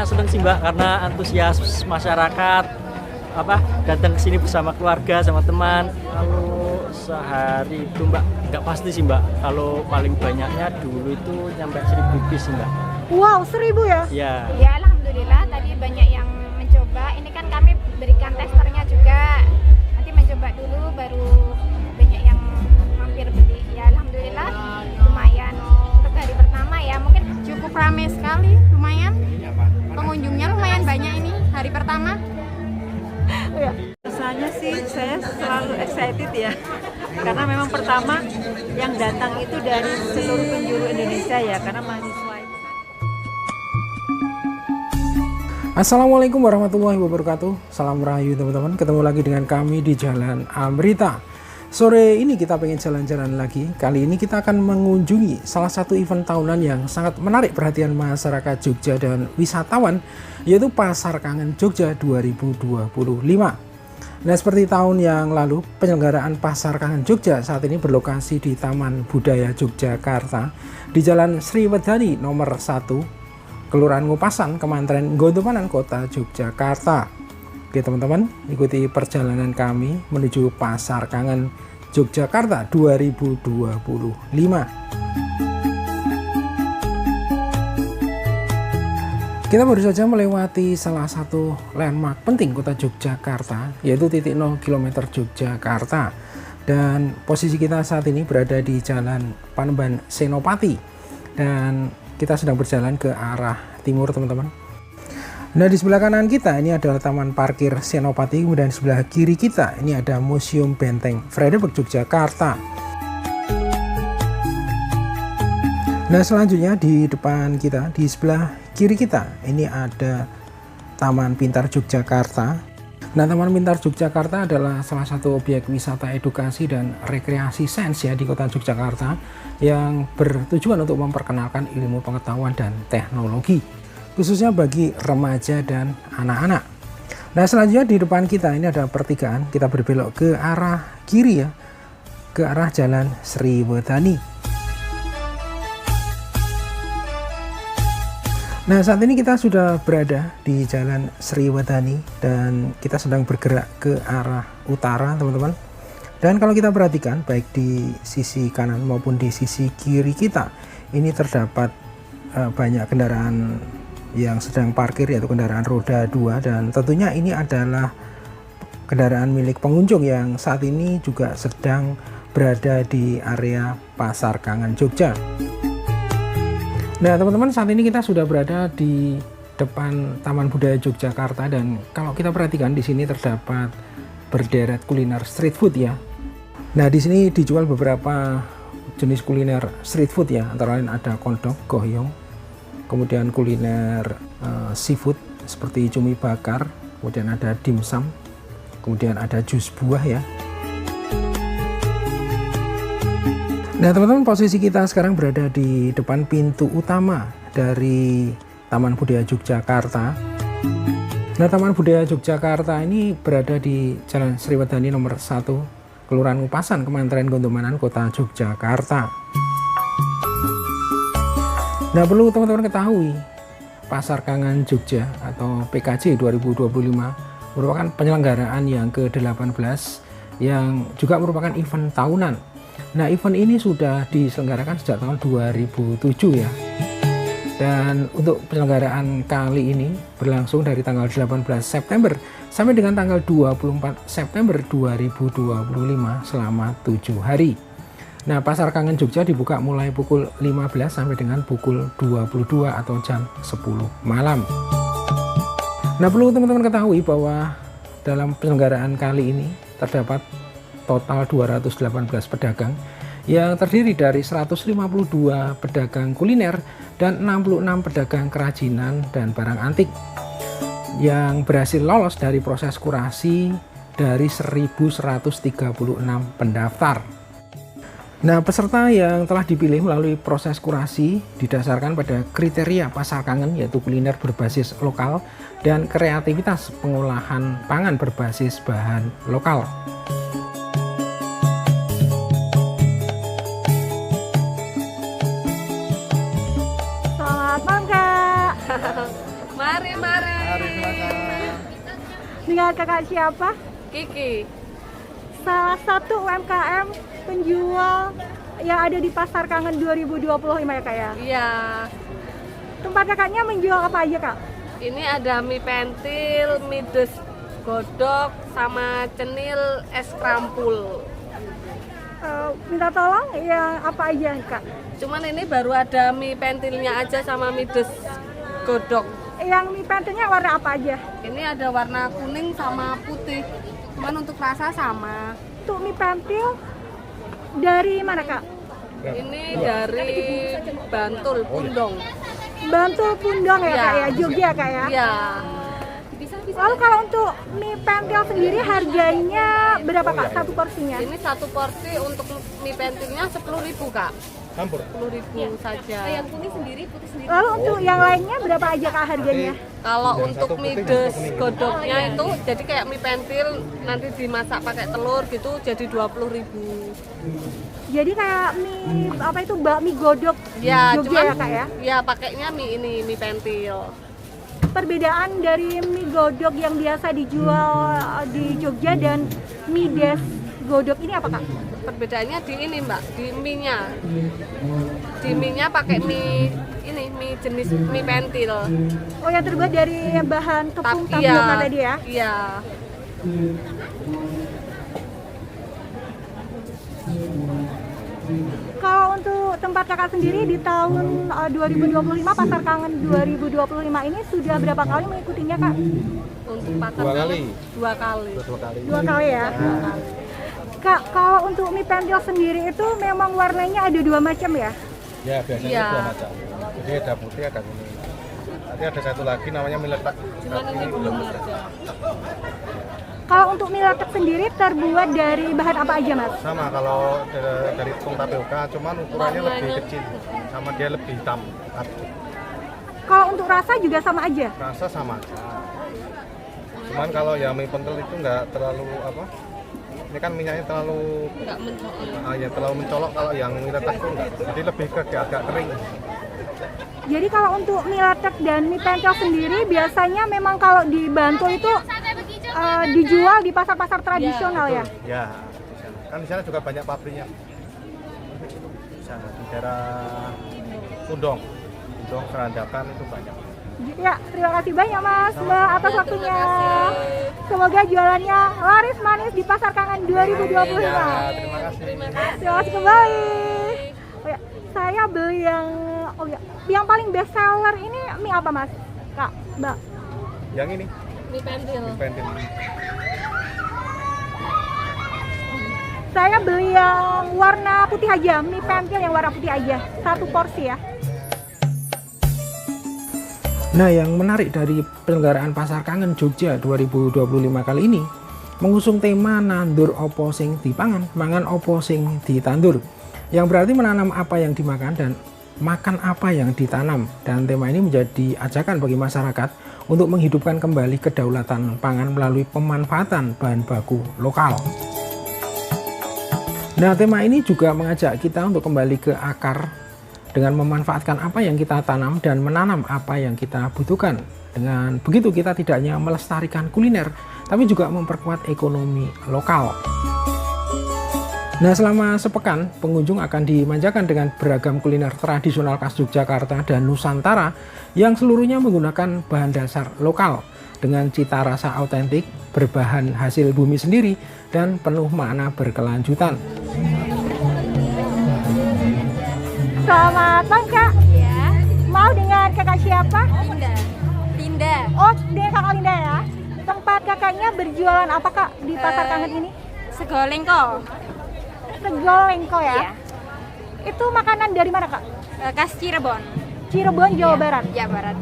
Sebenarnya seneng sih Mbak karena antusias masyarakat datang ke sini bersama keluarga sama teman. Kalau sehari itu Mbak nggak pasti sih Mbak. Kalau paling banyaknya dulu itu nyampe 1.000 bis sih Mbak. Wow, 1.000 ya? Iya. Ya alhamdulillah tadi banyak yang mencoba. Ini kan kami berikan testernya juga. Nanti mencoba dulu baru banyak yang mampir beli. Ya alhamdulillah lumayan untuk hari pertama ya. Mungkin Cukup ramai sekali, lumayan. Pengunjungnya lumayan banyak ini hari pertama. Rasanya sih saya selalu excited ya, karena memang pertama yang datang itu dari seluruh penjuru Indonesia ya, karena mahasiswa. Assalamualaikum warahmatullahi wabarakatuh. Salam rahayu teman-teman. Ketemu lagi dengan kami di Jalan Amrita. Sore ini kita pengen jalan-jalan lagi. Kali ini kita akan mengunjungi salah satu event tahunan yang sangat menarik perhatian masyarakat Jogja dan wisatawan, yaitu Pasar Kangen Jogja 2025. Nah, seperti tahun yang lalu, penyelenggaraan Pasar Kangen Jogja saat ini berlokasi di Taman Budaya Yogyakarta di Jalan Sriwedani nomor 1, Kelurahan Ngupasan, Kementerian Gondomanan, Kota Yogyakarta. Oke teman-teman, ikuti perjalanan kami menuju Pasar Kangen Yogyakarta 2025. Kita baru saja melewati salah satu landmark penting kota Yogyakarta, yaitu titik 0 km Yogyakarta. Dan posisi kita saat ini berada di Jalan Panembahan Senopati, dan kita sedang berjalan ke arah timur teman-teman. Nah, di sebelah kanan kita ini adalah Taman Parkir Senopati, kemudian di sebelah kiri kita ini ada Museum Benteng Vredenburg Yogyakarta. Nah, selanjutnya di depan kita, di sebelah kiri kita ini ada Taman Pintar Yogyakarta. Nah, Taman Pintar Yogyakarta adalah salah satu objek wisata edukasi dan rekreasi sains ya di kota Yogyakarta yang bertujuan untuk memperkenalkan ilmu pengetahuan dan teknologi, khususnya bagi remaja dan anak-anak. Nah, selanjutnya di depan kita ini ada pertigaan, kita berbelok ke arah kiri ya, ke arah Jalan Sriwedani. Nah, saat ini kita sudah berada di Jalan Sriwedani dan kita sedang bergerak ke arah utara teman-teman. Dan kalau kita perhatikan baik di sisi kanan maupun di sisi kiri kita, ini terdapat banyak kendaraan yang sedang parkir, yaitu kendaraan roda 2, dan tentunya ini adalah kendaraan milik pengunjung yang saat ini juga sedang berada di area Pasar Kangen Jogja. Nah teman-teman, saat ini kita sudah berada di depan Taman Budaya Yogyakarta, dan kalau kita perhatikan di sini terdapat berderet kuliner street food ya. Nah, di sini dijual beberapa jenis kuliner street food ya, antara lain ada kondok, goyong, kemudian kuliner seafood seperti cumi bakar, kemudian ada dimsum, kemudian ada jus buah ya. Nah teman-teman, posisi kita sekarang berada di depan pintu utama dari Taman Budaya Yogyakarta. Nah, Taman Budaya Yogyakarta ini berada di Jalan Sriwedani nomor 1, Kelurahan Ngupasan, Kementerian Gondomanan, Kota Yogyakarta. Nah, perlu teman-teman ketahui, Pasar Kangen Jogja atau PKJ 2025 merupakan penyelenggaraan yang ke-18 yang juga merupakan event tahunan. Nah, event ini sudah diselenggarakan sejak tahun 2007 ya. Dan untuk penyelenggaraan kali ini berlangsung dari tanggal 18 September sampai dengan tanggal 24 September 2025 selama 7 hari. Nah, Pasar Kangen Jogja dibuka mulai pukul 15 sampai dengan pukul 22 atau jam 10 malam. Nah, perlu teman-teman ketahui bahwa dalam penyelenggaraan kali ini terdapat total 218 pedagang yang terdiri dari 152 pedagang kuliner dan 66 pedagang kerajinan dan barang antik yang berhasil lolos dari proses kurasi dari 1136 pendaftar. Nah, peserta yang telah dipilih melalui proses kurasi didasarkan pada kriteria Pasar Kangen, yaitu kuliner berbasis lokal dan kreativitas pengolahan pangan berbasis bahan lokal. Selamat malam Kak. Mari Dengan kakak siapa? Kiki. Salah satu UMKM penjual yang ada di Pasar Kangen 2025 ya kak ya? Iya. Tempat kakaknya menjual apa aja kak? Ini ada mie pentil, mie des godok, sama cenil es krampul. Minta tolong yang apa aja kak? Cuman ini baru ada mie pentilnya aja sama mie des godok. Yang mie pentilnya warna apa aja? Ini ada warna kuning sama putih. Cuman untuk rasa sama. Untuk mie pentil dari mana kak? Ini dari Bantul, Pundong. Bantul Pundong ya Iya. kak ya? Jogja kak ya? Iya. Lalu kalau untuk mie pentil sendiri harganya berapa kak satu porsinya? Ini satu porsi untuk mie pentilnya 10.000 Kak. 10.000 saja. Lalu untuk yang lainnya berapa aja kak harganya? Kalau untuk mie des godoknya itu jadi kayak mie pentil nanti dimasak pakai telur gitu jadi 20.000. Jadi kayak mie apa itu bakmi godok Ya, Jogja cuman ya kak ya? ya pakainya mie ini mie pentil. Perbedaan dari mie godok yang biasa dijual di Jogja dan mie des godok ini apa kak? Perbedaannya di ini Mbak, di mie-nya. Di mie-nya pakai mie ini mie jenis mie pentil. Oh yang terbuat dari bahan tepung Tapi tapioka tadi ya? Iya. Kalau untuk tempat kakak sendiri di tahun 2025 Pasar Kangen 2025 ini sudah berapa kali mengikutinya kak? Untuk pasar Dua kali. Dua kali. Dua kali ya? Kak, kalau untuk mie pentil sendiri itu memang warnanya ada dua macam ya? Ya biasanya Iya. dua macam. Jadi ada putih ada kuning. Nanti ada satu lagi namanya mie letak. Cuman ini belum ada. Kalau untuk mie letek sendiri terbuat dari bahan apa aja mas? Sama kalau dari tepung tapioka, cuman ukurannya lebih kecil. Sama dia lebih hitam. Kalau untuk rasa juga sama aja? Rasa sama aja. Cuman kalau yang mie pentil itu nggak terlalu apa? Ini kan minyaknya terlalu Enggak mencolok. ya terlalu mencolok. Kalau yang mie letak itu enggak. Jadi lebih ke agak kering. Jadi kalau untuk mie letek dan mie pentil sendiri biasanya memang kalau di Bantul itu dijual di pasar-pasar tradisional ya? Ya. Kan di sana juga banyak pabriknya. Di sana di daerah Pundong, Serandakan itu banyak. Ya, terima kasih banyak Mas Mbak atas waktunya. Semoga jualannya laris manis di Pasar Kangen 2025. Ya, terima kasih. Terima kasih kembali. Oh ya, saya beli yang paling best seller ini mie apa Mas? Kak, Mbak. Yang ini Mie pentil. mie pentil. Saya beli yang warna putih aja, mie pentil yang warna putih aja, satu porsi ya. Nah, yang menarik dari penyelenggaraan Pasar Kangen Jogja 2025 kali ini mengusung tema nandur opo sing dipangan, mangan opo sing ditandur, yang berarti menanam apa yang dimakan dan makan apa yang ditanam. Dan tema ini menjadi ajakan bagi masyarakat untuk menghidupkan kembali kedaulatan pangan melalui pemanfaatan bahan baku lokal. Nah, tema ini juga mengajak kita untuk kembali ke akar dengan memanfaatkan apa yang kita tanam dan menanam apa yang kita butuhkan. Dengan begitu kita tidak hanya melestarikan kuliner, tapi juga memperkuat ekonomi lokal. Nah, selama sepekan pengunjung akan dimanjakan dengan beragam kuliner tradisional khas Yogyakarta dan Nusantara yang seluruhnya menggunakan bahan dasar lokal dengan cita rasa autentik, berbahan hasil bumi sendiri, dan penuh makna berkelanjutan. Selamat pagi Kak. Ya, Mau dengan kakak siapa? Linda. Linda. Oh, dengan kakak Linda ya. Tempat kakaknya berjualan apa Kak di Pasar Kangen ini? Segoleng kok. Segolengko ya? Iya. Itu makanan dari mana Kak? Khas Cirebon. Cirebon, Jawa Barat. Ya, Barat.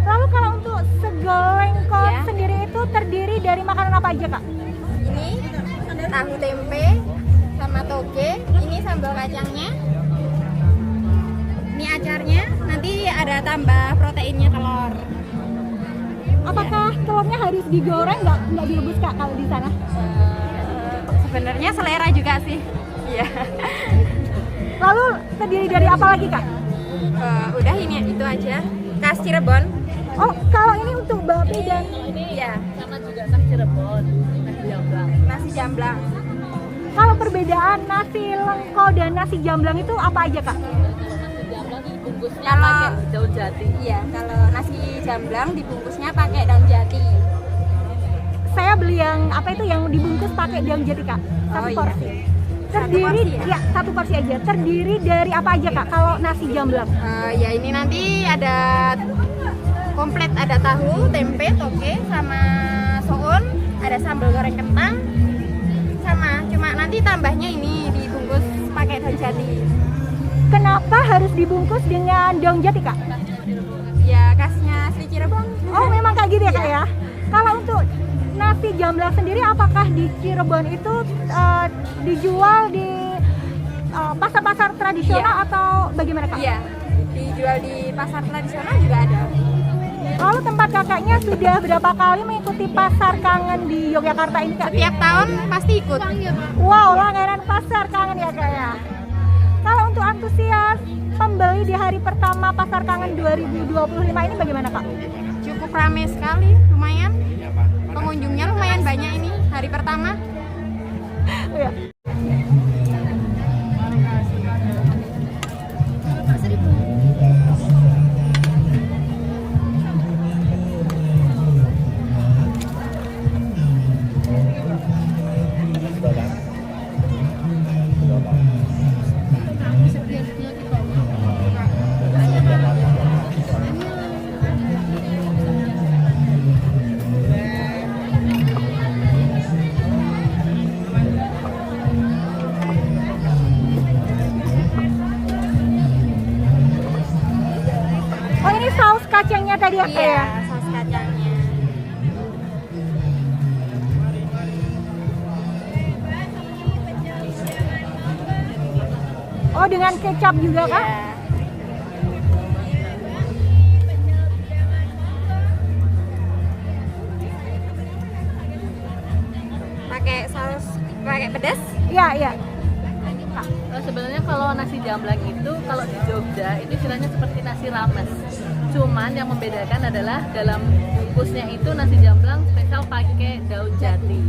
Lalu kalau untuk segolengko Ya. sendiri itu terdiri dari makanan apa aja Kak? Ini tahu tempe sama toge, ini sambal kacangnya. Ini acarnya, nanti ada tambah proteinnya telur. Apakah telurnya harus digoreng nggak direbus Kak kalau di sana? Sebenarnya selera juga sih. Iya. Lalu terdiri dari apa lagi Kak? Udah ini itu aja. Khas Cirebon. Oh, kalau ini untuk babi dan Iya. Cirebon, nasi jamblang. Nasi jamblang. Kalau perbedaan nasi lengko dan nasi jamblang itu apa aja kak? Nasi jamblang dibungkusnya Kalau- pakai daun jati. Iya, kalau nasi jamblang dibungkusnya pakai daun jati. Saya beli yang apa itu yang dibungkus pakai daun jati kak, satu Oh, iya. porsi. Satu Terdiri, porsi ya? ya satu porsi aja. Terdiri dari apa aja kak? Kalau nasi jamblang? Ya ini nanti ada komplit, ada tahu, tempe, toge, sama soun, ada sambal goreng kentang, sama cuma nanti tambahnya ini dibungkus pakai daun jati. Kenapa harus dibungkus dengan daun jati kak? Ya khasnya asli Cirebon. Oh memang kayak gitu ya kak ya? Kalau untuk nasi jamblang sendiri apakah di Cirebon itu dijual di pasar-pasar tradisional Iya. atau bagaimana kak? Iya, dijual di pasar tradisional juga ada. Lalu tempat kakaknya sudah berapa kali mengikuti pasar kangen di Yogyakarta ini kak? Setiap tahun pasti ikut. Wow, langganan pasar kangen ya kak ya. Kalau untuk antusias pembeli di hari pertama pasar kangen 2025 ini bagaimana kak? Cukup ramai sekali, lumayan. Pengunjungnya lumayan banyak ini hari pertama. Iya. Oh ini saus kacangnya tadi ya kak ya? Iya, saus kacangnya. Oh dengan kecap juga kak? Iya. Pakai saus, pakai pedas. Iya iya. Sebenarnya kalau nasi jamblang itu kalau di Jogja itu istilahnya seperti nasi rames. Cuman yang membedakan adalah dalam bungkusnya itu nasi jamblang spesial pakai daun jati.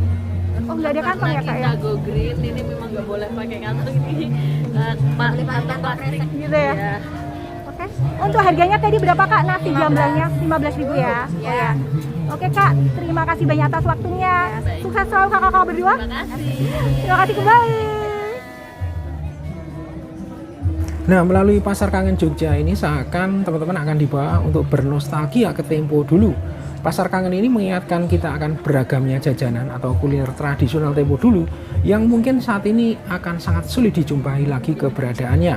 Oh nggak ada kantong ya kak Karena ya? kita go green ini memang nggak boleh pakai kantong ini kantong plastik Gitu ya? ya. Oke. Untuk harganya tadi berapa kak nasi jamblangnya? 15.000 ya? Ya. Oke kak, terima kasih banyak atas waktunya. Sukses selalu kakak-kakak berdua. Terima kasih. Terima kasih kembali. Nah, melalui Pasar Kangen Jogja ini seakan teman-teman akan dibawa untuk bernostalgia ke tempo dulu. Pasar Kangen ini mengingatkan kita akan beragamnya jajanan atau kuliner tradisional tempo dulu yang mungkin saat ini akan sangat sulit dijumpai lagi keberadaannya.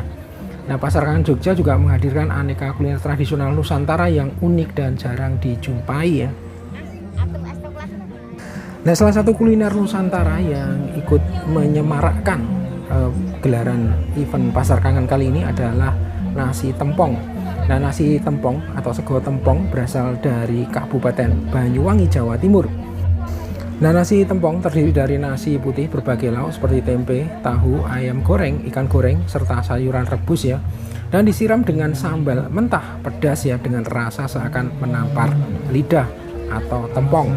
Nah, Pasar Kangen Jogja juga menghadirkan aneka kuliner tradisional Nusantara yang unik dan jarang dijumpai ya. Nah, salah satu kuliner Nusantara yang ikut menyemarakkan gelaran event Pasar Kangen kali ini adalah nasi tempong. Nah, nasi tempong atau sego tempong berasal dari Kabupaten Banyuwangi, Jawa Timur. Nah, nasi tempong terdiri dari nasi putih berbagai lauk seperti tempe, tahu, ayam goreng, ikan goreng, serta sayuran rebus ya. Dan disiram dengan sambal mentah pedas ya dengan rasa seakan menampar lidah atau tempong.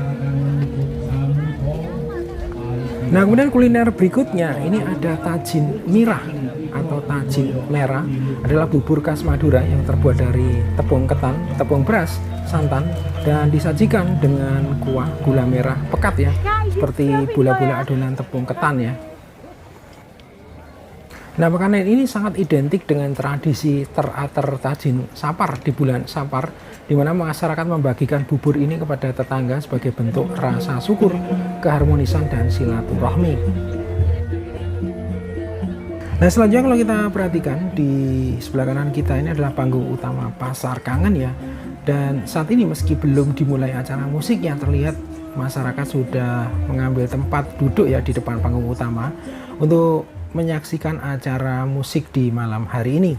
Nah, kemudian kuliner berikutnya ini ada tajin mirah atau tajin merah, adalah bubur khas Madura yang terbuat dari tepung ketan, tepung beras, santan, dan disajikan dengan kuah gula merah pekat ya, seperti bola-bola adonan tepung ketan ya. Nah, makanan ini sangat identik dengan tradisi teratur tajin sapar di bulan Sapar, di mana masyarakat membagikan bubur ini kepada tetangga sebagai bentuk rasa syukur, keharmonisan, dan silaturahmi. Nah, selanjutnya kalau kita perhatikan di sebelah kanan kita ini adalah panggung utama Pasar Kangen ya. Dan saat ini meski belum dimulai acara musiknya, terlihat masyarakat sudah mengambil tempat duduk ya di depan panggung utama untuk menyaksikan acara musik di malam hari ini.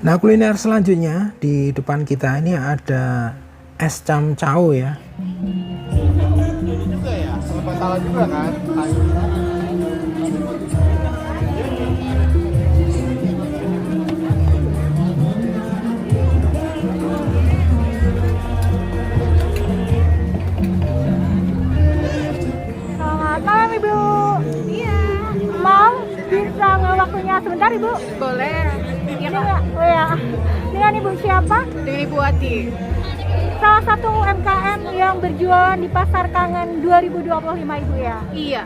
Nah, kuliner selanjutnya di depan kita ini ada es camcao ya. Ini juga ya, serba salah juga kan. dengan Ibu siapa? Dengan Ibu Wati. Salah satu UMKM yang berjualan di Pasar Kangen 2025 Ibu ya? Iya.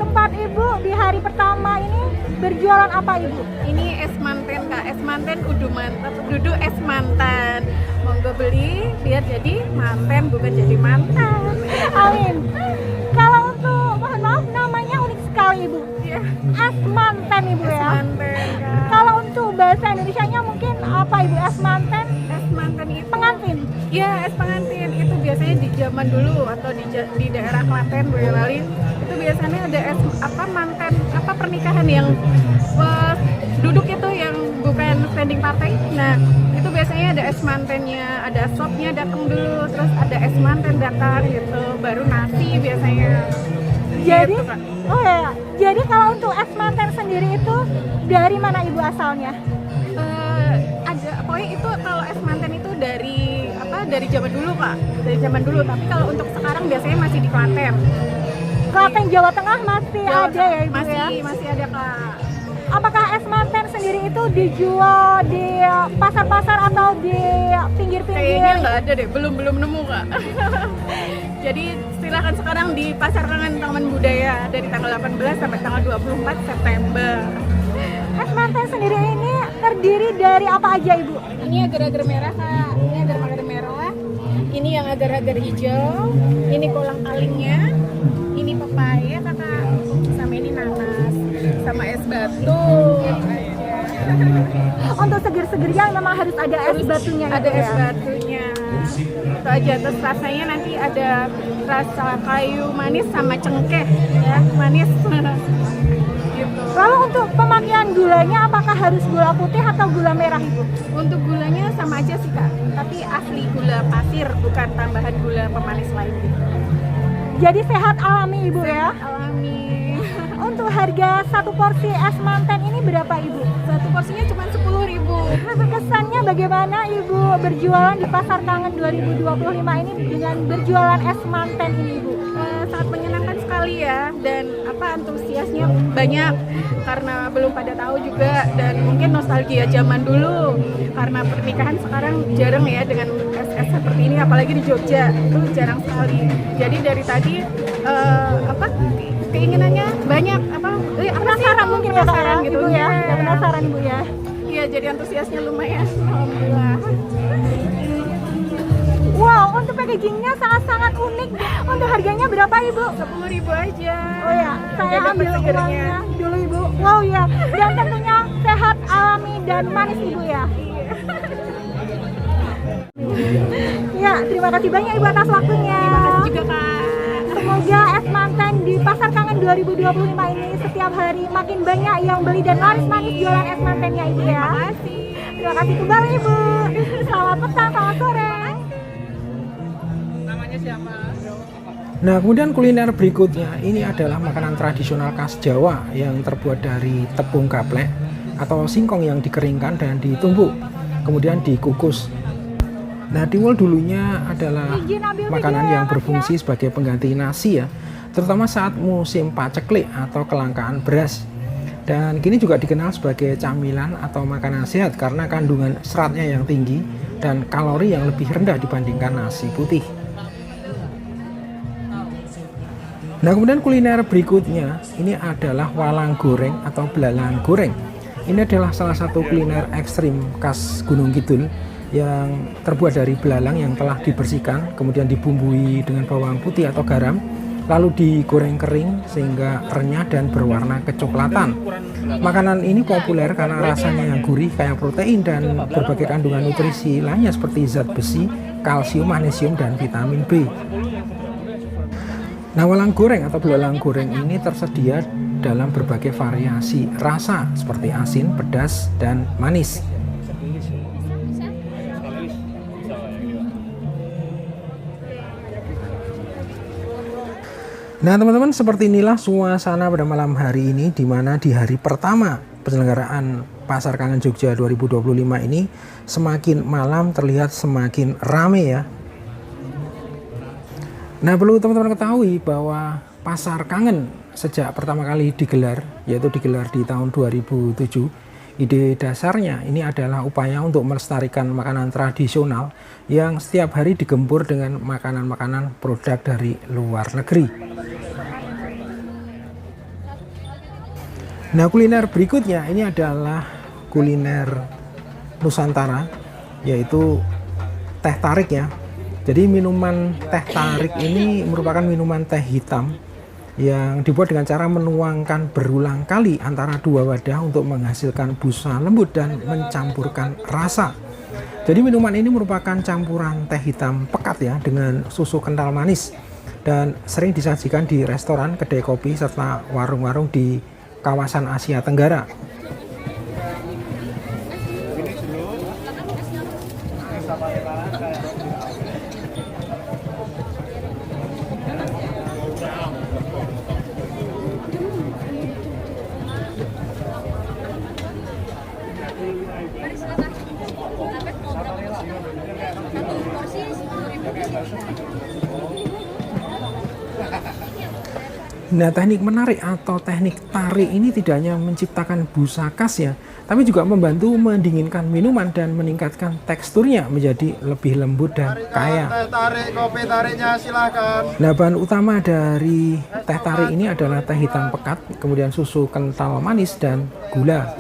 Tempat Ibu di hari pertama ini berjualan apa Ibu? Ini es manten Kak, es manten kudu mantap, dudu es mantan. Monggo beli biar jadi manten bukan jadi mantan. Amin. Kalau untuk, mohon maaf namanya unik sekali Ibu. Iya. Es manten Ibu ya? Manten Kak. Kalau untuk bahasa Indonesianya mungkin apa Ibu? Es manten? Es manten itu Pengantin? Iya, es pengantin itu biasanya di zaman dulu atau di daerah Klaten, Boyolali itu biasanya ada es manten pernikahan yang duduk itu yang bukan standing party. Nah, itu biasanya ada es mantennya, ada sopnya datang dulu, terus ada es manten datang gitu, baru nasi biasanya. Jadi, Gitu, Kak. oh ya, jadi kalau untuk es manten sendiri itu dari mana Ibu asalnya? Ada pokoknya itu kalau es manten itu dari zaman dulu Kak, dari zaman dulu. Tapi kalau untuk sekarang biasanya masih di Klaten. Klaten Jawa Tengah masih Jawa ada ya Ibu masih, ya? masih ada Kak. Apakah es manten sendiri itu dijual di pasar-pasar atau di pinggir-pinggir? Kayaknya nggak ada deh, belum nemu Kak. Jadi silakan sekarang di Pasar Kangen Taman Budaya dari tanggal 18 sampai tanggal 24 September. Es manten sendiri ini terdiri dari apa aja Ibu? Ini agar-agar merah Kak, ini agar-agar merah. Ini yang agar-agar hijau, ini kolang kalingnya, ini pepaya Kakak, sama ini nanas, sama es batu. Untuk seger-segernya memang harus ada es batunya Ada Ibu es ya? batunya. Itu aja, terus rasanya nanti ada rasa kayu manis sama cengkeh ya, manis. Gitu. Lalu untuk pemakaian gulanya apakah harus gula putih atau gula merah Ibu? Untuk gulanya sama aja sih Kak, tapi asli gula pasir, bukan tambahan gula pemanis lain gitu. Jadi sehat alami Ibu ya? Alami. Untuk harga satu porsi es manten ini berapa Ibu? Satu porsinya cuma 10.000. Kesannya bagaimana Ibu berjualan di Pasar Kangen 2025 ini dengan berjualan es manten ini Ibu? Sangat menyenangkan sekali ya, dan antusiasnya banyak karena belum pada tahu juga, dan mungkin nostalgia zaman dulu karena pernikahan sekarang jarang ya dengan es seperti ini, apalagi di Jogja itu jarang sekali. Jadi dari tadi keinginannya banyak Penasaran mungkin ya Kak ya, gitu Ibu ya? Penasaran Ibu ya? Iya, jadi antusiasnya lumayan. Alhamdulillah. Wow, untuk packagingnya sangat-sangat unik. Untuk harganya berapa Ibu? 10.000 aja. Oh ya, saya Udah dapet ambil segernya. uangnya dulu Ibu. Wow ya, dan tentunya sehat, alami, dan manis Ibu ya. Ya, terima kasih banyak Ibu atas waktunya. Terima kasih juga Kak. Semoga es manten di Pasar Kangen 2025 ini setiap hari makin banyak yang beli dan laris manis jualan es mantennya Ibu ya. Terima kasih. Terima kasih kembali Ibu. Selamat petang, selamat sore. Nah, kemudian kuliner berikutnya ini adalah makanan tradisional khas Jawa yang terbuat dari tepung gaplek atau singkong yang dikeringkan dan ditumbuk, kemudian dikukus. Nah, tiwul dulunya adalah makanan yang berfungsi sebagai pengganti nasi ya, terutama saat musim paceklik atau kelangkaan beras. Dan kini juga dikenal sebagai camilan atau makanan sehat karena kandungan seratnya yang tinggi dan kalori yang lebih rendah dibandingkan nasi putih. Nah, kemudian kuliner berikutnya ini adalah walang goreng atau belalang goreng. Ini adalah salah satu kuliner ekstrim khas Gunung Kidul yang terbuat dari belalang yang telah dibersihkan, kemudian dibumbui dengan bawang putih atau garam, lalu digoreng kering sehingga renyah dan berwarna kecoklatan. Makanan ini populer karena rasanya yang gurih, kaya protein dan berbagai kandungan nutrisi lainnya seperti zat besi, kalsium, magnesium, dan vitamin B. Nah, walang goreng atau belalang goreng ini tersedia dalam berbagai variasi rasa seperti asin, pedas, dan manis. Nah, teman-teman, seperti inilah suasana pada malam hari ini, di mana di hari pertama penyelenggaraan Pasar Kangen Jogja 2025 ini semakin malam terlihat semakin rame ya. Nah, perlu teman-teman ketahui bahwa Pasar Kangen sejak pertama kali digelar, yaitu digelar di tahun 2007, Ide dasarnya ini adalah upaya untuk melestarikan makanan tradisional yang setiap hari digempur dengan makanan-makanan produk dari luar negeri. Nah, kuliner berikutnya ini adalah kuliner Nusantara, yaitu teh tarik ya. Jadi minuman teh tarik ini merupakan minuman teh hitam yang dibuat dengan cara menuangkan berulang kali antara dua wadah untuk menghasilkan busa lembut dan mencampurkan rasa. Jadi minuman ini merupakan campuran teh hitam pekat ya dengan susu kental manis dan sering disajikan di restoran, kedai kopi, serta warung-warung di kawasan Asia Tenggara. Nah, teknik menarik atau teknik tarik ini tidak hanya menciptakan busa khas ya, tapi juga membantu mendinginkan minuman dan meningkatkan teksturnya menjadi lebih lembut dan kaya. Teh tarik, kopi tariknya silahkan. Nah, bahan utama dari teh tarik ini adalah teh hitam pekat, kemudian susu kental manis dan gula.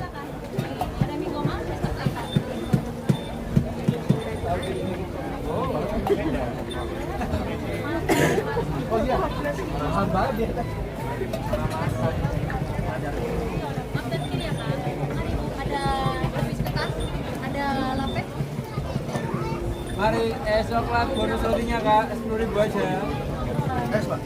Mari es coklat bonus rotinya Kak, 10.000 aja. Es, Pak.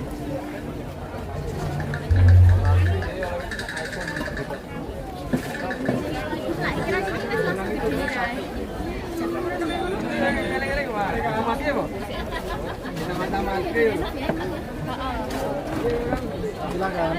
Silakan.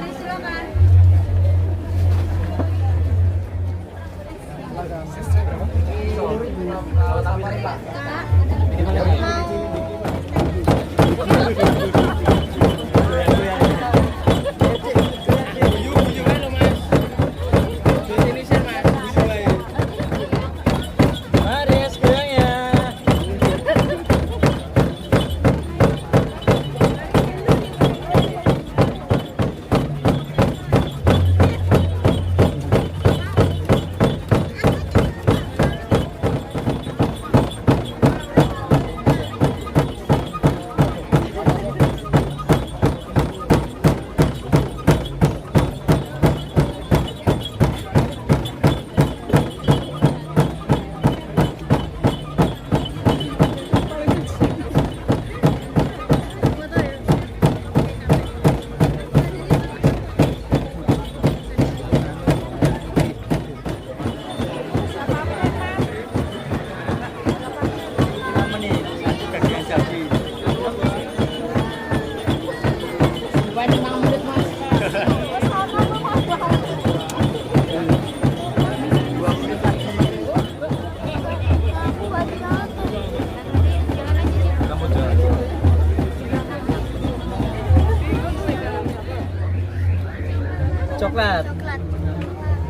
Coklat.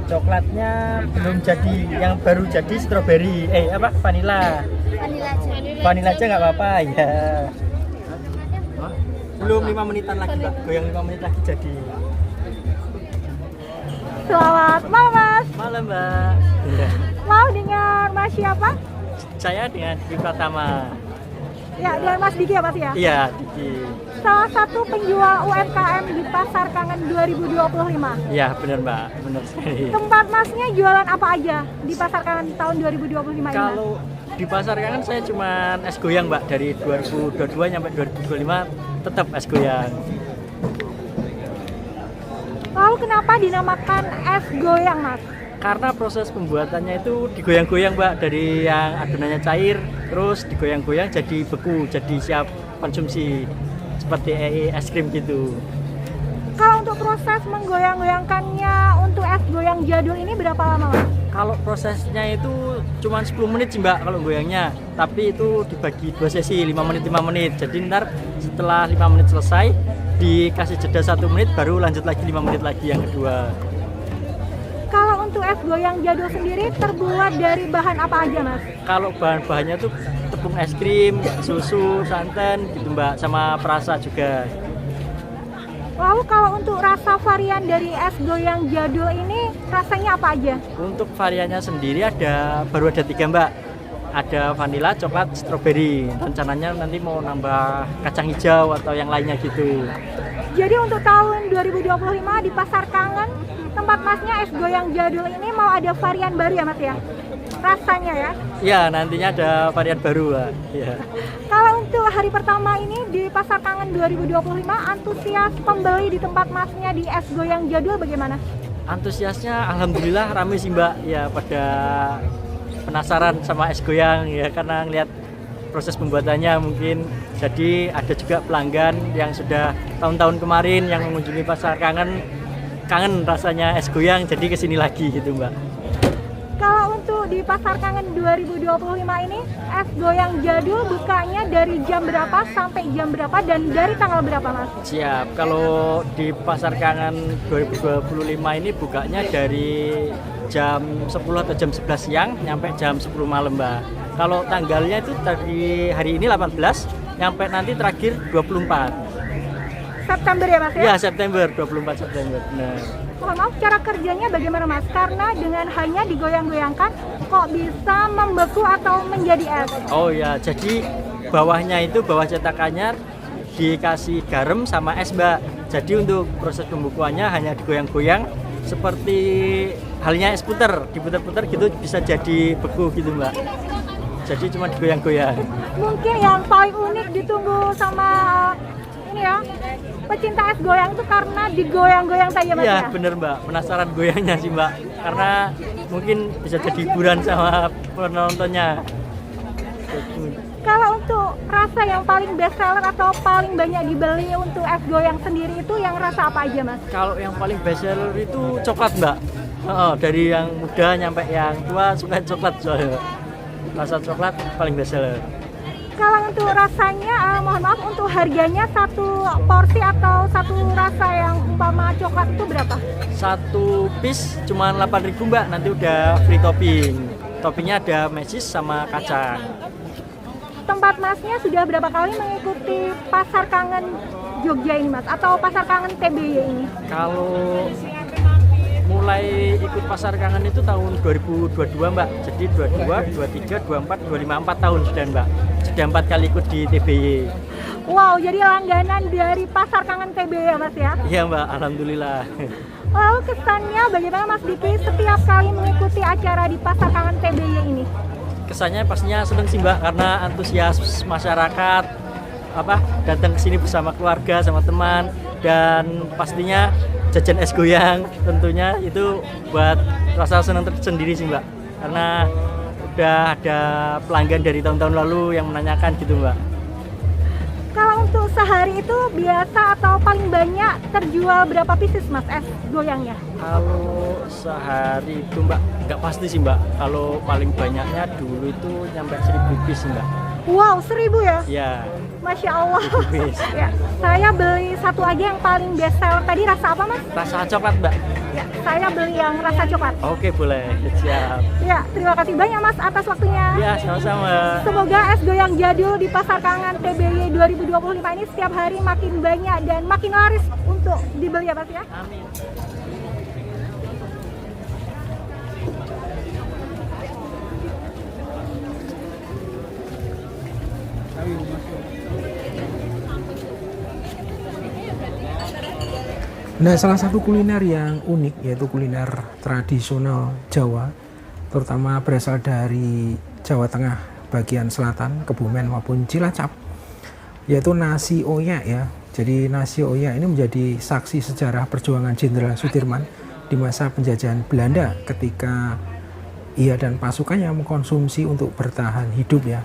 Coklatnya belum jadi, yang baru jadi strawberry. Vanila. Vanila aja nggak apa-apa ya. Belum 5 menitan lagi, Pak. Goyang 5 menit lagi jadi. Selamat malam, Mas. Malam, Mbak. Mau dengan Mas siapa? Saya dengan Diki Pratama. Ya, dengan Mas Diki ya, Mas ya? Iya, Diki. Salah satu penjual UMKM di Pasar Kangen 2025. Iya, benar, Mbak. Benar sekali. Tempat Masnya jualan apa aja di Pasar Kangen tahun 2025 ini? Kalau di Pasar Kangen saya cuma es goyang, Mbak. Dari 2022 sampai 2025 tetap es goyang. Lalu kenapa dinamakan es goyang, Mas? Karena proses pembuatannya itu digoyang-goyang, Mbak, dari yang adonannya cair terus digoyang-goyang jadi beku, jadi siap konsumsi seperti es krim gitu. Kalau untuk proses menggoyang-goyangkannya untuk es goyang jadul ini berapa lama, Mas? Kalau prosesnya itu cuma 10 menit sih, Mbak, kalau goyangnya. Tapi itu dibagi 2 sesi, 5 menit, 5 menit. Jadi ntar setelah 5 menit selesai, dikasih jeda 1 menit, baru lanjut lagi 5 menit lagi yang kedua. Kalau untuk es goyang jadul sendiri terbuat dari bahan apa aja, Mas? Kalau bahan-bahannya tuh tepung es krim, susu, santan gitu Mbak, sama perasa juga. Lalu kalau untuk rasa varian dari es goyang jadul ini rasanya apa aja? Untuk variannya sendiri baru ada 3 Mbak. Ada vanila, coklat, stroberi. Rencananya nanti mau nambah kacang hijau atau yang lainnya gitu. Jadi untuk tahun 2025 di Pasar Kangen, tempat Masnya es goyang jadul ini mau ada varian baru ya Mas ya? Rasanya ya? Iya, nantinya ada varian baru Mbak. Ya. Kalau untuk hari pertama ini di Pasar Kangen 2025, antusias pembeli di tempat Masnya di es goyang jadul bagaimana? Antusiasnya alhamdulillah ramai sih Mbak. Ya pada penasaran sama es goyang ya karena ngeliat proses pembuatannya mungkin. Jadi ada juga pelanggan yang sudah tahun-tahun kemarin yang mengunjungi Pasar kangen rasanya es goyang jadi kesini lagi gitu Mbak. Kalau untuk di Pasar Kangen 2025 ini es goyang jadul bukanya dari jam berapa sampai jam berapa dan dari tanggal berapa Mas? Siap, kalau di Pasar Kangen 2025 ini bukanya dari jam 10 atau jam 11 siang nyampe jam 10 malam Mbak. Kalau tanggalnya itu dari hari ini 18 nyampe nanti terakhir 24 September ya Mas ya? Iya September, 24 September. Nah. Mohon maaf, cara kerjanya bagaimana Mas? Karena dengan hanya digoyang-goyangkan kok bisa membeku atau menjadi es? Oh ya, jadi bawahnya itu bawah cetakannya dikasih garam sama es Mbak. Jadi untuk proses pembekuannya hanya digoyang-goyang seperti halnya es puter, diputer-puter gitu bisa jadi beku gitu Mbak. Jadi cuma digoyang-goyang. Mungkin yang paling unik ditunggu sama ini ya, pecinta es goyang itu karena digoyang-goyang saja Mas ya? Iya bener Mbak, penasaran goyangnya sih Mbak. Karena mungkin bisa jadi hiburan sama penontonnya. Kalau untuk rasa yang paling best seller atau paling banyak dibeli untuk es goyang sendiri itu yang rasa apa aja Mas? Kalau yang paling best seller itu coklat Mbak. Dari yang muda nyampe yang tua suka coklat soalnya. Rasa coklat paling best seller. Kalau untuk rasanya, mohon maaf, untuk harganya satu porsi atau satu rasa yang umpama coklat itu berapa? Satu piece cuma 8.000 Mbak, nanti udah free topping. Toppingnya ada mesis sama kacang. Tempat Masnya sudah berapa kali mengikuti Pasar Kangen Jogja ini Mas? Atau Pasar Kangen TBY ini? Kalau mulai ikut Pasar Kangen itu tahun 2022 Mbak. Jadi 22, 23, 24, 25, 4 tahun sudah Mbak. Sudah 4 kali ikut di TBY. Wow, jadi langganan dari Pasar Kangen TBY ya Mas ya? Iya Mbak, alhamdulillah. Lalu kesannya bagaimana Mas Diki setiap kali mengikuti acara di Pasar Kangen TBY ini? Kesannya pastinya seneng sih Mbak, karena antusias masyarakat datang ke sini bersama keluarga sama teman, dan pastinya jajan es goyang tentunya itu buat rasa senang tersendiri sih Mbak, karena udah ada pelanggan dari tahun-tahun lalu yang menanyakan gitu Mbak. Kalau untuk sehari itu biasa atau paling banyak terjual berapa pieces Mas es goyangnya? Kalau sehari itu Mbak nggak pasti sih Mbak, kalau paling banyaknya dulu itu nyampe 1000 piece Mbak. Wow, 1000 ya? Iya. Masya Allah. 1000 piece. Ya, saya beli satu aja yang paling best seller tadi, rasa apa Mas? Rasa coklat Mbak. Ya, saya beli yang rasa coklat. Oke boleh, siap. Ya, terima kasih banyak Mas atas waktunya. Ya, sama-sama. Semoga es goyang jadul di Pasar Kangen TBY 2025 ini setiap hari makin banyak dan makin laris untuk dibeli ya Mas ya. Amin. Nah, salah satu kuliner yang unik yaitu kuliner tradisional Jawa, terutama berasal dari Jawa Tengah, bagian selatan, Kebumen maupun Cilacap, yaitu nasi oyak ya. Jadi nasi oyak ini menjadi saksi sejarah perjuangan Jenderal Sudirman di masa penjajahan Belanda ketika ia dan pasukannya mengkonsumsi untuk bertahan hidup ya.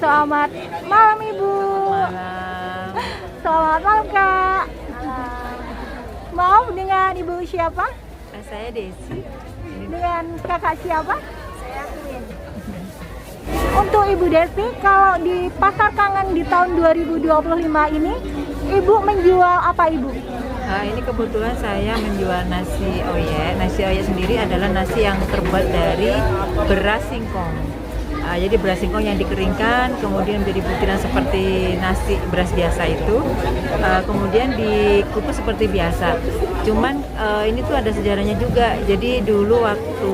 Selamat malam Ibu. Malam. Selamat malam Kak. Mau dengan Ibu siapa? Saya Desi. Dengan Kakak siapa? Saya Queen. untuk Ibu Desi, kalau di Pasar Kangen di tahun 2025 ini, Ibu menjual apa Ibu? Ini kebetulan saya menjual nasi oyek. Nasi oyek sendiri adalah nasi yang terbuat dari beras singkong. Jadi beras singkong yang dikeringkan, kemudian menjadi butiran seperti nasi beras biasa itu, kemudian dikukus seperti biasa. Cuman ini tuh ada sejarahnya juga. Jadi dulu waktu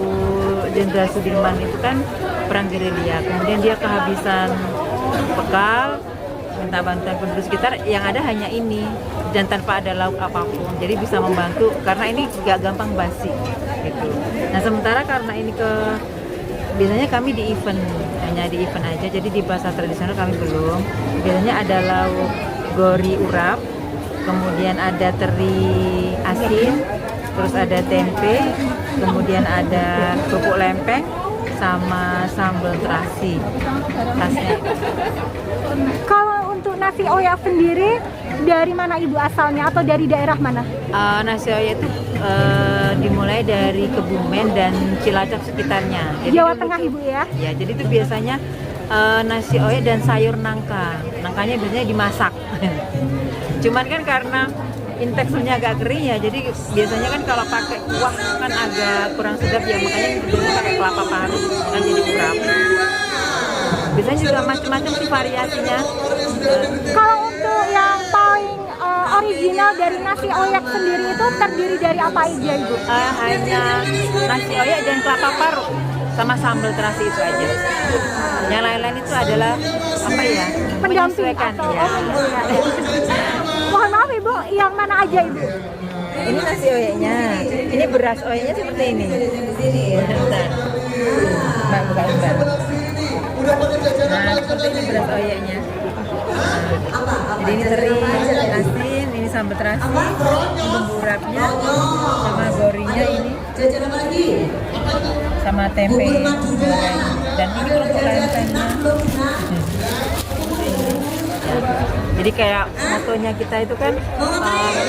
Jenderal Sudirman itu kan perang gerilya, kemudian dia kehabisan bekal, minta bantuan penduduk sekitar, yang ada hanya ini dan tanpa ada lauk apapun. Jadi bisa membantu karena ini gak gampang basi gitu. Nah sementara karena ini biasanya kami di event, hanya di event aja, jadi di pasar tradisional kami belum. Biasanya ada lauk gori urap, kemudian ada teri asin, terus ada tempe, kemudian ada kerupuk lempeng, sama sambal terasi. Khasnya. Kalau untuk nasi oyek sendiri, dari mana Ibu asalnya atau dari daerah mana? Nasi oyek itu dimulai dari Kebumen dan Cilacap sekitarnya. Jadi Jawa Tengah Ibu ya? Ya, jadi itu biasanya nasi oyek dan sayur nangka. Nangkanya biasanya dimasak. Cuman kan karena teksturnya agak kering ya, jadi biasanya kan kalau pakai kuah kan agak kurang sedap ya, makanya biasanya pakai kelapa parut kan jadi urap. Biasanya juga macam-macam sih variasinya. Kalau untuk yang paling original dari nasi oyek sendiri itu terdiri dari apa aja Ibu? Hanya nasi oyek dan kelapa parut sama sambal terasi itu aja. Yang lain-lain itu adalah apa ya? Pendamping atau ya. Mohon maaf Ibu, yang mana aja Ibu? Ini nasi oyeknya, ini beras oyeknya seperti ini. Bentar. Mbak buka. Nah, seperti ini beras oyeknya. Jadi ini teri asin, ini sambal terasi, bumbu urapnya, sama gorinya ini, sama tempe goreng. Dan ini kerupuk lempengnya. Jadi kayak motonya kita itu kan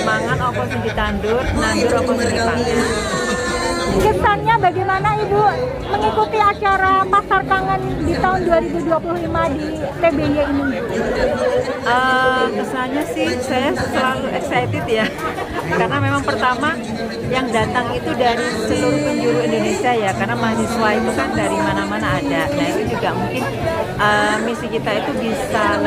mangan opo sing ditandur, nandur opo sing dipangan. Kesannya bagaimana Ibu mengikuti acara Pasar Kangen di tahun 2025 di TBY ini? Kesannya sih saya selalu excited ya, karena memang pertama yang datang itu dari seluruh penjuru Indonesia ya, karena mahasiswa itu kan dari mana-mana ada. Nah itu juga mungkin misi kita itu bisa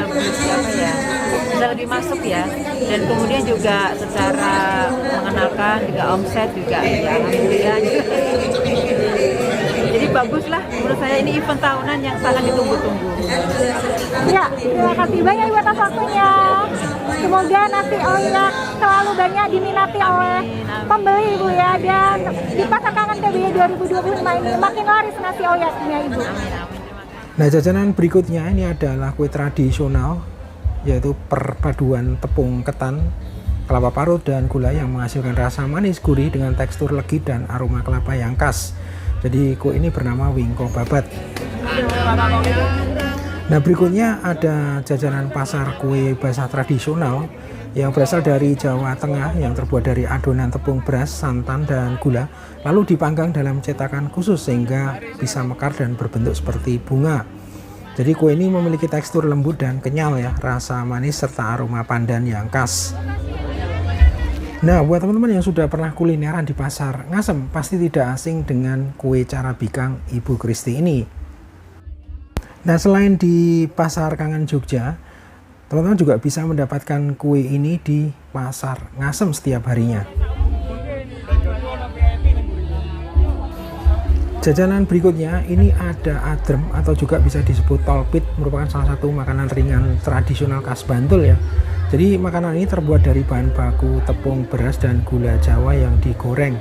lebih masuk ya, dan kemudian juga secara mengenalkan juga omset juga ya alhamdulillah. Jadi bagus lah menurut saya, ini event tahunan yang sangat ditunggu-tunggu. Ya, terima kasih banyak Ibu atas waktunya. Semoga nasi oyek selalu banyak diminati oleh pembeli Ibu ya, dan di Pasar Kangen TBY 2025 ini makin laris nasi oyeknya Ibu. Nah, jajanan berikutnya ini adalah kue tradisional, yaitu perpaduan tepung ketan, kelapa parut dan gula yang menghasilkan rasa manis gurih dengan tekstur legit dan aroma kelapa yang khas. Jadi kue ini bernama wingko babat. Nah, berikutnya ada jajanan pasar kue basah tradisional yang berasal dari Jawa Tengah, yang terbuat dari adonan tepung beras, santan dan gula, lalu dipanggang dalam cetakan khusus sehingga bisa mekar dan berbentuk seperti bunga. Jadi kue ini memiliki tekstur lembut dan kenyal ya, rasa manis serta aroma pandan yang khas. Nah, buat teman-teman yang sudah pernah kulineran di Pasar Ngasem, pasti tidak asing dengan kue carabikang Ibu Kristi ini. Nah, selain di Pasar Kangen Jogja, teman-teman juga bisa mendapatkan kue ini di Pasar Ngasem setiap harinya. Jajanan berikutnya ini ada adrem atau juga bisa disebut tolpit, merupakan salah satu makanan ringan tradisional khas Bantul ya. Jadi makanan ini terbuat dari bahan baku tepung beras dan gula Jawa yang digoreng.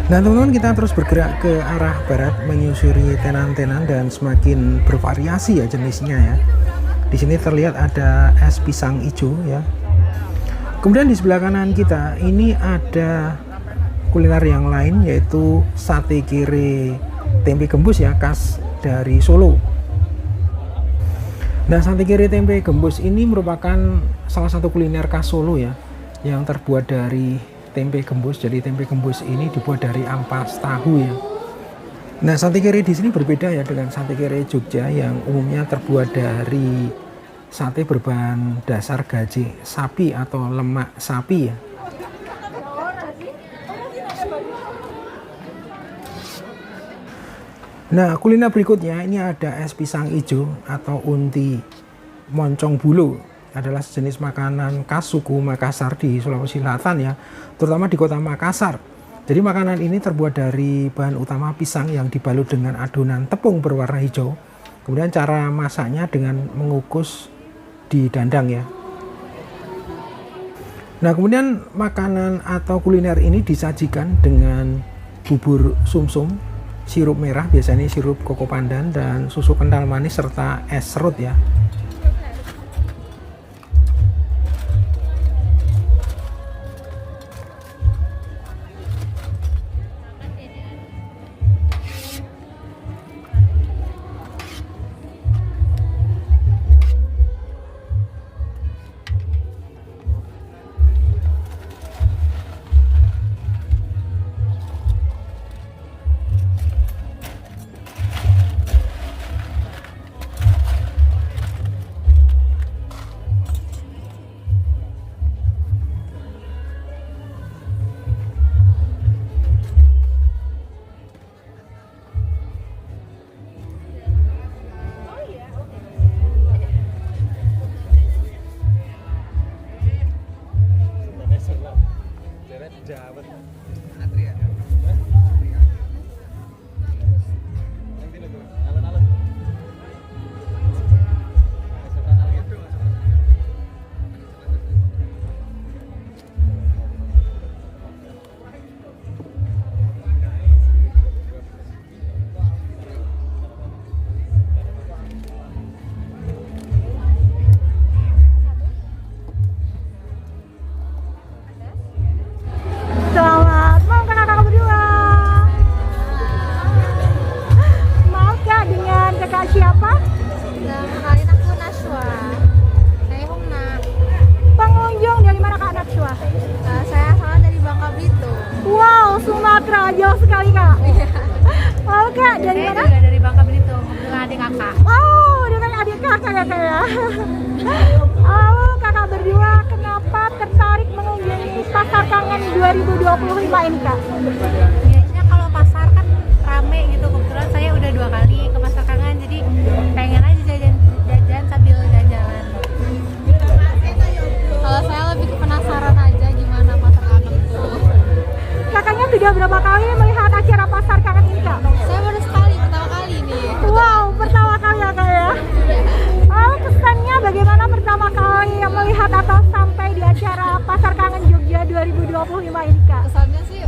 Nah teman-teman, kita terus bergerak ke arah barat menyusuri tenan-tenan dan semakin bervariasi ya jenisnya ya. Di sini terlihat ada es pisang hijau ya. Kemudian di sebelah kanan kita ini ada kuliner yang lain, yaitu sate kere tempe gembus ya, khas dari Solo. Nah, sate kere tempe gembus ini merupakan salah satu kuliner khas Solo ya, yang terbuat dari tempe gembus. Jadi tempe gembus ini dibuat dari ampas tahu ya. Nah, sate kere di sini berbeda ya dengan sate kere Jogja yang umumnya terbuat dari sate berbahan dasar gaji sapi atau lemak sapi ya. Nah, kuliner berikutnya ini ada es pisang hijau atau unti moncong bulu. Adalah sejenis makanan khas suku Makassar di Sulawesi Selatan ya, terutama di kota Makassar. Jadi makanan ini terbuat dari bahan utama pisang yang dibalut dengan adonan tepung berwarna hijau. Kemudian cara masaknya dengan mengukus di dandang ya. Nah, kemudian makanan atau kuliner ini disajikan dengan bubur sumsum, sirup merah, biasanya sirup koko pandan, dan susu kental manis serta es serut ya. Selamat malam kakak-kakak berdua. Mau kak dengan kakak siapa? Kenalin aku Nashwa. Saya Hongna. Pengunjung dari mana kak Natsua? Saya asalnya dari Bangka Belitung. Wow, Sumatera, jauh sekali kak. Mau kak dari mana? Juga dari Bangka Belitung. Dengan adik kakak. Oh, dengan adik kakak ya kak ya. Halo kakak berdua, kenapa tertarik mengunjungi Pasar Kangen 2025 ini kak? Biasanya kalau pasar kan rame gitu. Kebetulan saya udah 2 kali ke Pasar Kangen, jadi pengen aja jajan sambil jalan-jalan. Kalau saya lebih penasaran aja gimana Pasar Kangen itu. Kakaknya sudah berapa kali melihat acara Pasar Kangen ini kak? Saya baru sekali, pertama kali nih. Wow, pertama kali ya kak ya. Oh, kesannya bagaimana pertama kali melihat atau sampai di acara Pasar Kangen Jogja 2025 ini kak? Kesannya sih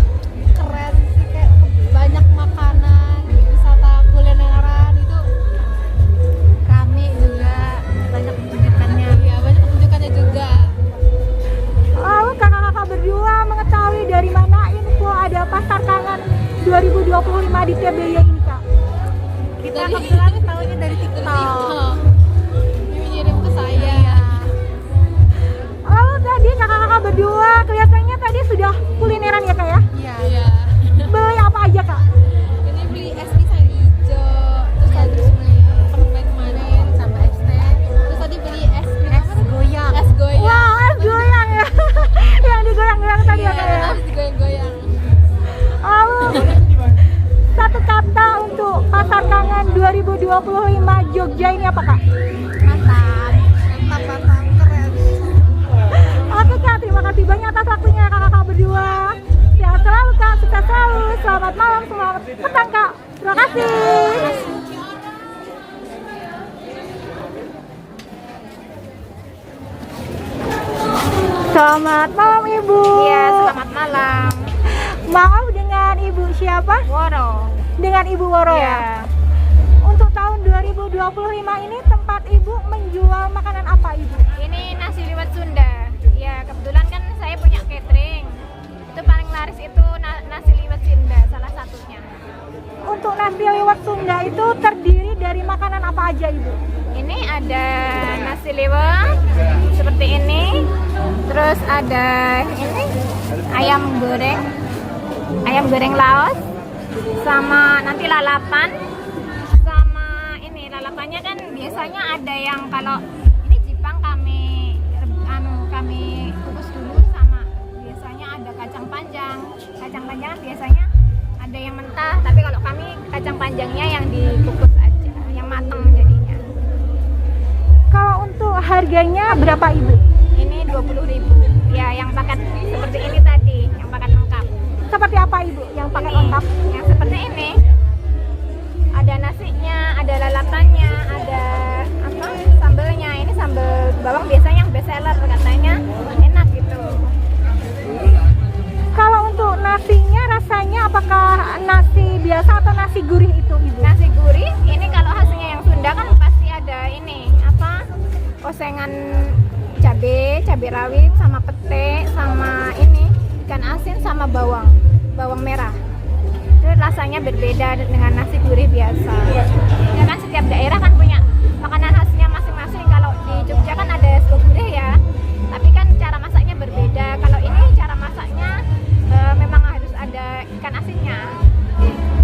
keren sih, kayak banyak makanan, wisata kulineran itu rame juga, banyak pertunjukannya. Iya, banyak pertunjukannya juga. Lalu kakak-kakak berdua mengetahui dari mana info ada Pasar Kangen 2025 di TBY ini kak? Kita kebetulan tahunya dari TikTok. Ngirim ke saya. Lalu tadi kakak-kakak berdua kelihatannya tadi sudah kulineran ya kak ya? Iya. Beli apa aja kak? Ini beli es pisang hijau, terus tadi beli permen kemarin sama es teh. Terus tadi beli es goyang. Es goyang. Wow, es goyang ya. Yang digoyang-goyang tadi ya kak ya? Harus digoyang-goyang. Lalu satu kata untuk Pasar Kangen 2025 Jogja ini apa kak? Mantap, keren. Oke kak, terima kasih banyak atas waktunya kakak-kakak berdua. Sehat selalu kak, sukses selalu. Selamat malam, selamat petang kak. Terima kasih. Selamat malam ibu. Iya, selamat malam. Maaf dengan ibu siapa? Woro. Dengan ibu Woro ya. Untuk tahun 2025 ini tempat ibu menjual makanan apa ibu? Ini nasi liwet Sunda. Ya, kebetulan kan saya punya catering. Itu paling laris itu nasi liwet Sunda salah satunya. Untuk nasi liwet Sunda itu terdiri dari makanan apa aja ibu? Ini ada nasi liwet seperti ini, Terus ada ini ayam goreng Laos, sama nanti lalapan, sama ini lalapannya kan biasanya ada yang kalau ini Jipang kami kukus dulu, sama biasanya ada kacang panjang biasanya ada yang mentah, tapi kalau kami kacang panjangnya yang dikukus aja, yang matang jadinya. Kalau untuk harganya berapa Ibu? Ini 20.000 ya, yang paket seperti ini tadi, yang paket lengkap. Seperti apa Ibu yang paket lengkap? Yang seperti ini, ada nasinya, ada lalapannya, ada apa sambelnya. Ini sambal bawang biasanya yang best seller, katanya enak gitu. Kalau untuk nasinya rasanya apakah nasi biasa atau nasi gurih itu Ibu? Nasi gurih ini kalau khasnya yang Sunda kan pasti ada ini apa osengan cabai rawit sama pete sama ini ikan asin sama bawang merah. Itu rasanya berbeda dengan nasi gurih biasa. Ya kan setiap daerah kan punya makanan khasnya masing-masing. Kalau di Jogja kan ada sego gurih ya, tapi kan cara masaknya berbeda. Kalau ini cara masaknya memang harus ada ikan asinnya.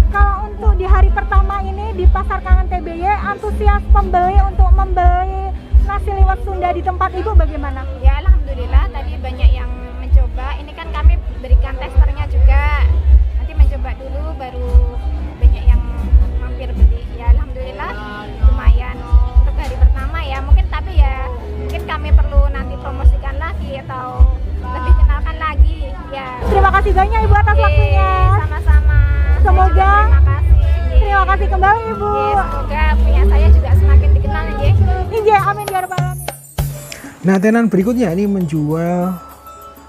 Kalau untuk di hari pertama ini di Pasar Kangen TBY, antusias pembeli untuk membeli nasi liwet Sunda di tempat Ibu bagaimana? Ya alhamdulillah tadi banyak yang mencoba. Ini kan kami berikan testernya juga. Nanti mencoba dulu baru banyak yang mampir beli. Ya alhamdulillah lumayan untuk hari pertama ya. Mungkin tapi ya mungkin kami perlu nanti promosikan lagi atau lebih kenalkan lagi ya. Terima kasih banyak Ibu atas waktunya. Sama-sama. Semoga Terima kasih kembali Ibu. Semoga punya saya juga semakin dikenal ya. Injih, amin ya rabbal alamin. Nah, tenan berikutnya ini menjual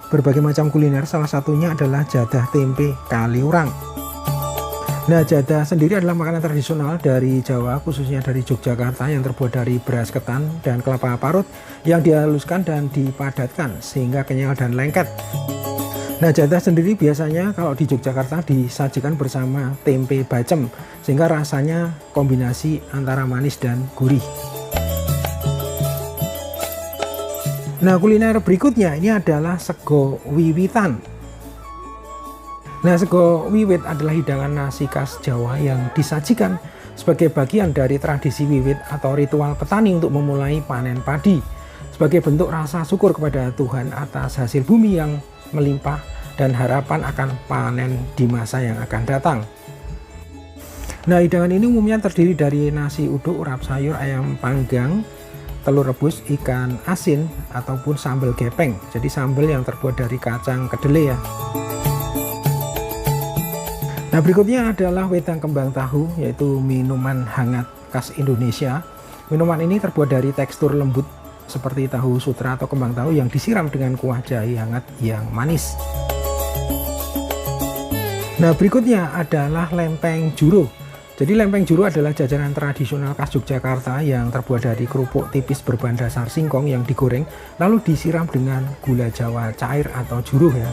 berbagai macam kuliner, salah satunya adalah jadah tempe Kaliurang. Nah, jadah sendiri adalah makanan tradisional dari Jawa, khususnya dari Yogyakarta, yang terbuat dari beras ketan dan kelapa parut yang dihaluskan dan dipadatkan sehingga kenyal dan lengket. Nah, jadah sendiri biasanya kalau di Yogyakarta disajikan bersama tempe bacem sehingga rasanya kombinasi antara manis dan gurih. Nah, kuliner berikutnya ini adalah sego wiwitan. Nah, sego wiwit adalah hidangan nasi khas Jawa yang disajikan sebagai bagian dari tradisi wiwit atau ritual petani untuk memulai panen padi, sebagai bentuk rasa syukur kepada Tuhan atas hasil bumi yang melimpah dan harapan akan panen di masa yang akan datang. Nah, hidangan ini umumnya terdiri dari nasi uduk, urap sayur, ayam panggang, telur rebus, ikan asin, ataupun sambal gepeng. Jadi sambal yang terbuat dari kacang kedelai ya. Nah, berikutnya adalah wedang kembang tahu, yaitu minuman hangat khas Indonesia. Minuman ini terbuat dari tekstur lembut seperti tahu sutra atau kembang tahu yang disiram dengan kuah jahe hangat yang manis. Nah, berikutnya adalah lempeng juro. Jadi lempeng juro adalah jajanan tradisional khas Yogyakarta yang terbuat dari kerupuk tipis berbahan dasar singkong yang digoreng lalu disiram dengan gula Jawa cair atau juruh ya.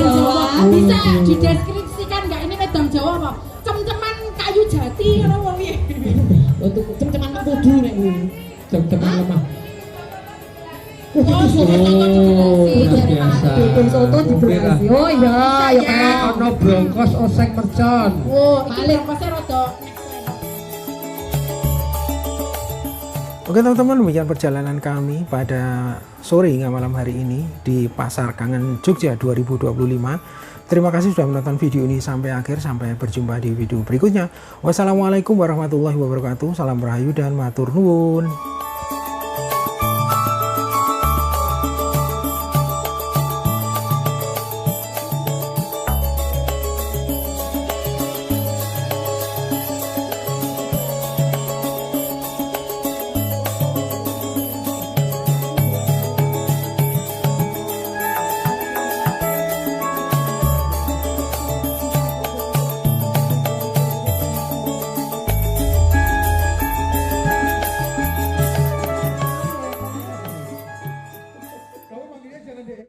Jawa bisa dideskripsikan nggak ini wedang Jawa apa? Cem-ceman kayu jati ngono wong piye? Untuk cem-ceman kudu nek kuwi. Cem-ceman lemah. Oh, biasa. Soto diberkasi. Oh iya, ya kan. Ono brongkos oseng mercon. Oh, iki brongkosnya rada. Oke teman-teman, demikian perjalanan kami pada sore hingga malam hari ini di Pasar Kangen Jogja 2025. Terima kasih sudah menonton video ini sampai akhir. Sampai berjumpa di video berikutnya. Wassalamualaikum warahmatullahi wabarakatuh. Salam rahayu dan matur nuwun.